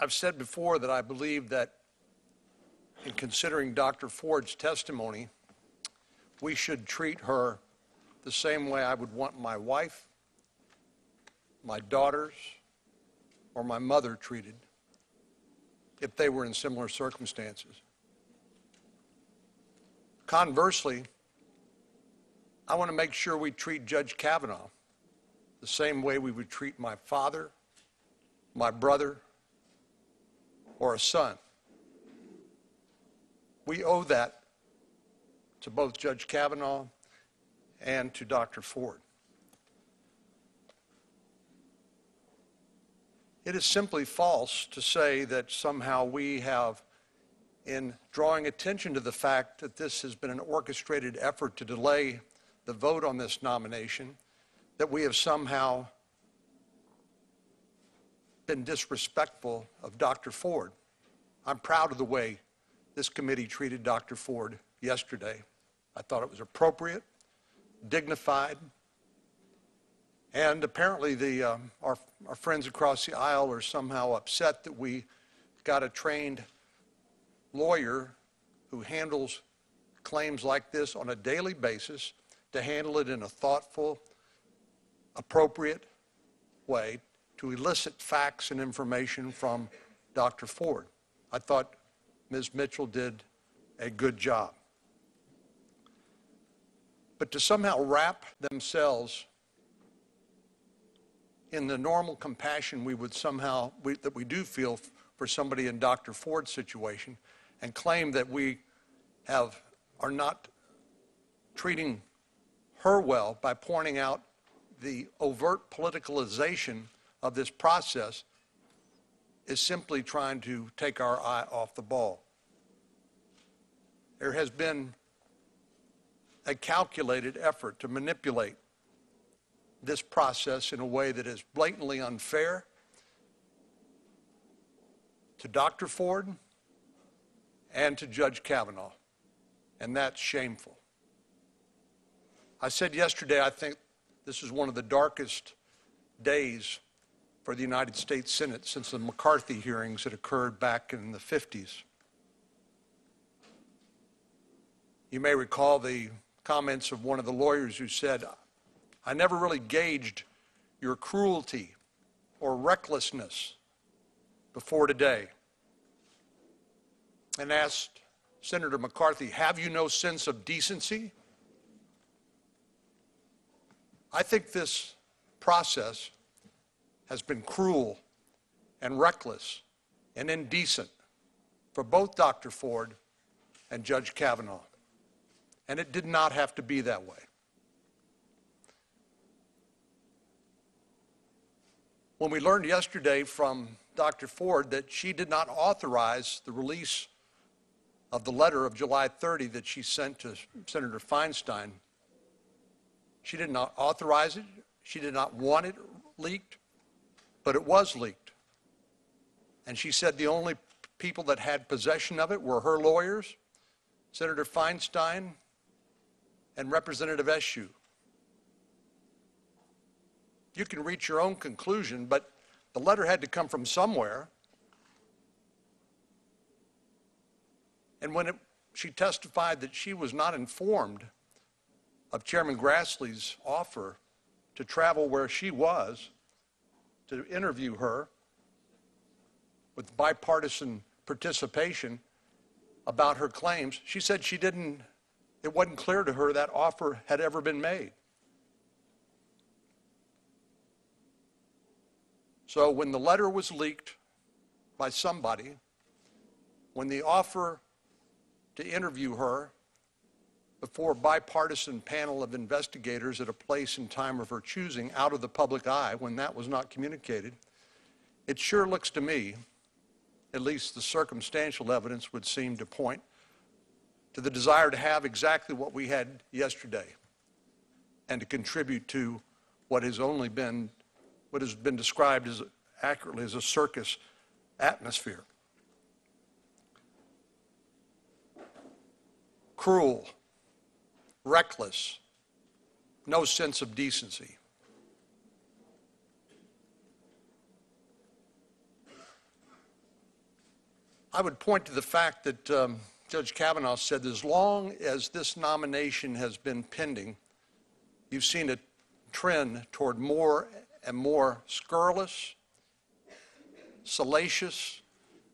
I've said before that I believe that in considering Dr. Ford's testimony, we should treat her the same way I would want my wife, my daughters, or my mother treated if they were in similar circumstances. Conversely, I want to make sure we treat Judge Kavanaugh the same way we would treat my father, my brother, or a son. We owe that to both Judge Kavanaugh and to Dr. Ford. It is simply false to say that somehow we have, in drawing attention to the fact that this has been an orchestrated effort to delay the vote on this nomination, that we have somehow been disrespectful of Dr. Ford. I'm proud of the way this committee treated Dr. Ford yesterday. I thought it was appropriate, dignified, and apparently our friends across the aisle are somehow upset that we got a trained lawyer who handles claims like this on a daily basis to handle it in a thoughtful, appropriate way to elicit facts and information from Dr. Ford. I thought Ms. Mitchell did a good job. But to somehow wrap themselves in the normal compassion we would that we do feel for somebody in Dr. Ford's situation and claim that we are not treating her well by pointing out the overt politicalization of this process is simply trying to take our eye off the ball. There has been a calculated effort to manipulate this process in a way that is blatantly unfair to Dr. Ford and to Judge Kavanaugh, and that's shameful. I said yesterday I think this is one of the darkest days for the United States Senate since the McCarthy hearings that occurred back in the 50s. You may recall the comments of one of the lawyers who said, "I never really gauged your cruelty or recklessness before today," and asked Senator McCarthy, "Have you no sense of decency?" I think this process has been cruel and reckless and indecent for both Dr. Ford and Judge Kavanaugh, and it did not have to be that way. When we learned yesterday from Dr. Ford that she did not authorize the release of the letter of July 30 that she sent to Senator Feinstein, she did not authorize it, she did not want it leaked, but it was leaked. And she said the only people that had possession of it were her lawyers, Senator Feinstein, and Representative Eshoo. You can reach your own conclusion, but the letter had to come from somewhere. And when she testified that she was not informed of Chairman Grassley's offer to travel where she was to interview her with bipartisan participation about her claims, she said it wasn't clear to her that offer had ever been made. So when the letter was leaked by somebody, when the offer to interview her before a bipartisan panel of investigators at a place and time of her choosing out of the public eye, when that was not communicated, it sure looks to me, at least the circumstantial evidence would seem to point to the desire to have exactly what we had yesterday and to contribute to what has been described as accurately as a circus atmosphere. Cruel, reckless, no sense of decency. I would point to the fact that Judge Kavanaugh said as long as this nomination has been pending, you've seen a trend toward more and more scurrilous, salacious,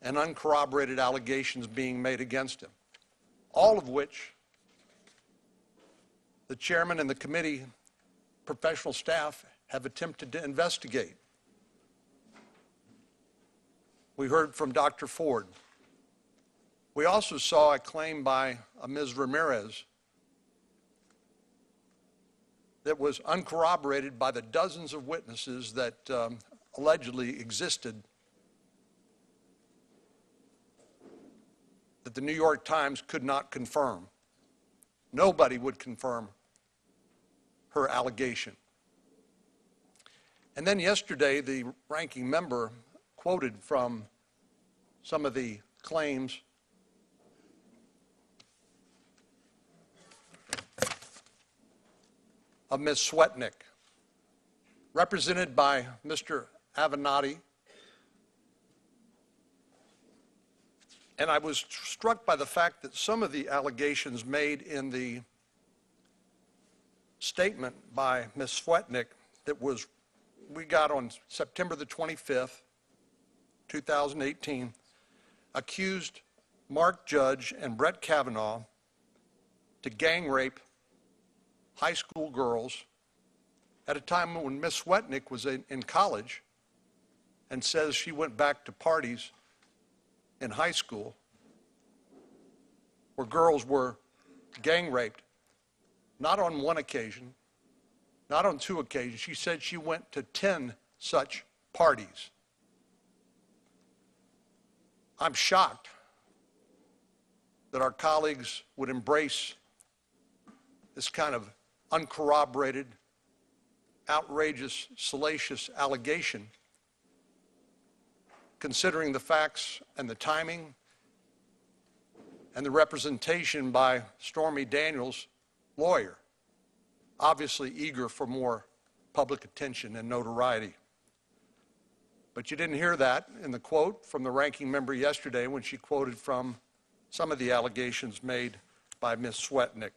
and uncorroborated allegations being made against him, all of which the chairman and the committee professional staff have attempted to investigate. We heard from Dr. Ford. We also saw a claim by a Ms. Ramirez that was uncorroborated by the dozens of witnesses that allegedly existed, that the New York Times could not confirm. Nobody would confirm her allegation. And then yesterday, the ranking member quoted from some of the claims of Ms. Swetnick, represented by Mr. Avenatti. And I was struck by the fact that some of the allegations made in the statement by Ms. Swetnick that we got on September the 25th, 2018, accused Mark Judge and Brett Kavanaugh to gang rape high school girls at a time when Ms. Swetnick was in college and says she went back to parties in high school where girls were gang raped, not on one occasion, not on two occasions. She said she went to 10 such parties. I'm shocked that our colleagues would embrace this kind of uncorroborated, outrageous, salacious allegation, considering the facts and the timing and the representation by Stormy Daniels' lawyer, obviously eager for more public attention and notoriety. But you didn't hear that in the quote from the ranking member yesterday when she quoted from some of the allegations made by Ms. Swetnick.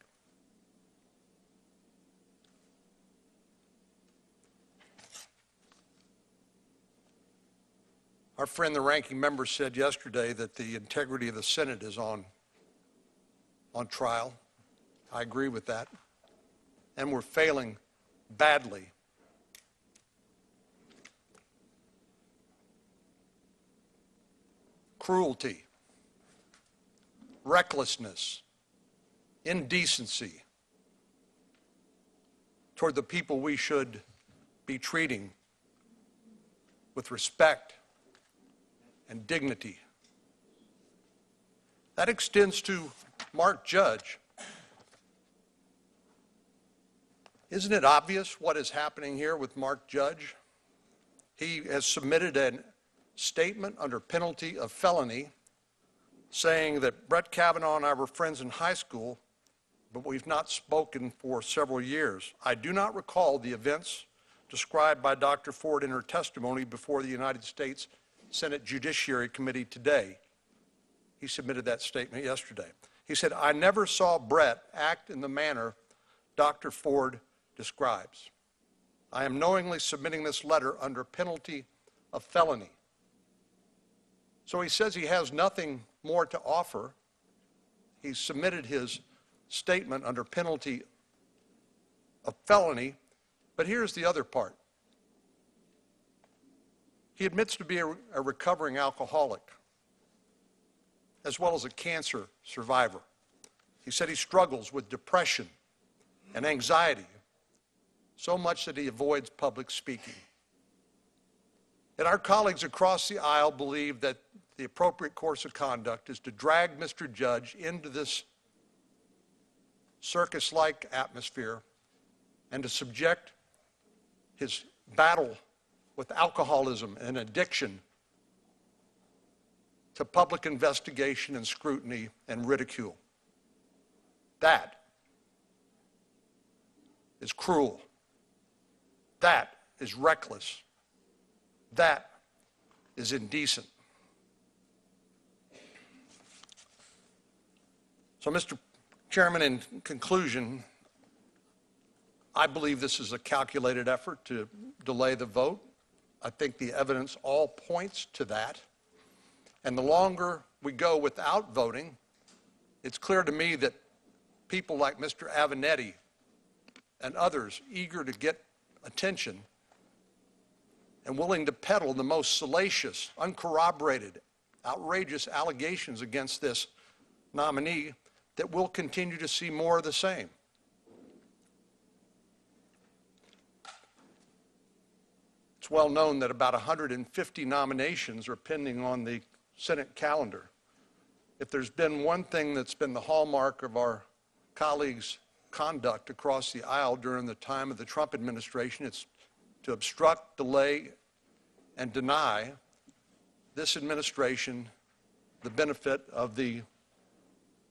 Our friend, the ranking member, said yesterday that the integrity of the Senate is on trial. I agree with that. And we're failing badly. Cruelty, recklessness, indecency toward the people we should be treating with respect and dignity. That extends to Mark Judge. Isn't it obvious what is happening here with Mark Judge? He has submitted a statement under penalty of felony saying that Brett Kavanaugh and I were friends in high school, but we've not spoken for several years. I do not recall the events described by Dr. Ford in her testimony before the United States Senate Judiciary Committee today. He submitted that statement yesterday. He said, I never saw Brett act in the manner Dr. Ford describes. I am knowingly submitting this letter under penalty of felony. So he says he has nothing more to offer. He submitted his statement under penalty of felony, but here's the other part. He admits to be a recovering alcoholic, as well as a cancer survivor. He said he struggles with depression and anxiety, so much that he avoids public speaking. And our colleagues across the aisle believe that the appropriate course of conduct is to drag Mr. Judge into this circus-like atmosphere and to subject his battle with alcoholism and addiction to public investigation and scrutiny and ridicule. That is cruel. That is reckless. That is indecent. So, Mr. Chairman, in conclusion, I believe this is a calculated effort to delay the vote. I think the evidence all points to that. And the longer we go without voting, it's clear to me that people like Mr. Avenatti and others eager to get attention and willing to peddle the most salacious, uncorroborated, outrageous allegations against this nominee, that we'll continue to see more of the same. It's well known that about 150 nominations are pending on the Senate calendar. If there's been one thing that's been the hallmark of our colleagues' conduct across the aisle during the time of the Trump administration, it's to obstruct, delay, and deny this administration the benefit of the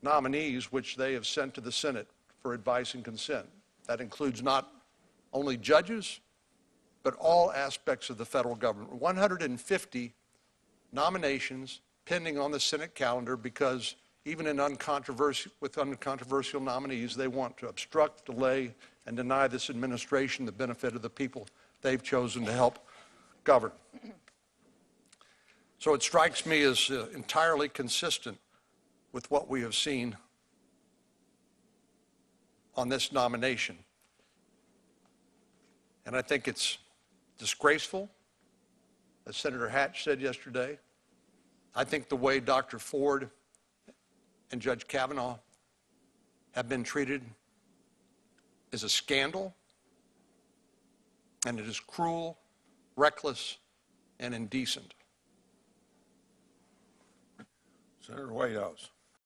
nominees which they have sent to the Senate for advice and consent. That includes not only judges, but all aspects of the federal government. 150 nominations pending on the Senate calendar because even with uncontroversial nominees, they want to obstruct, delay, and deny this administration the benefit of the people they've chosen to help govern. So it strikes me as entirely consistent with what we have seen on this nomination. And I think it's disgraceful, as Senator Hatch said yesterday. I think the way Dr. Ford and Judge Kavanaugh have been treated is a scandal, and it is cruel, reckless, and indecent. Senator Whitehouse.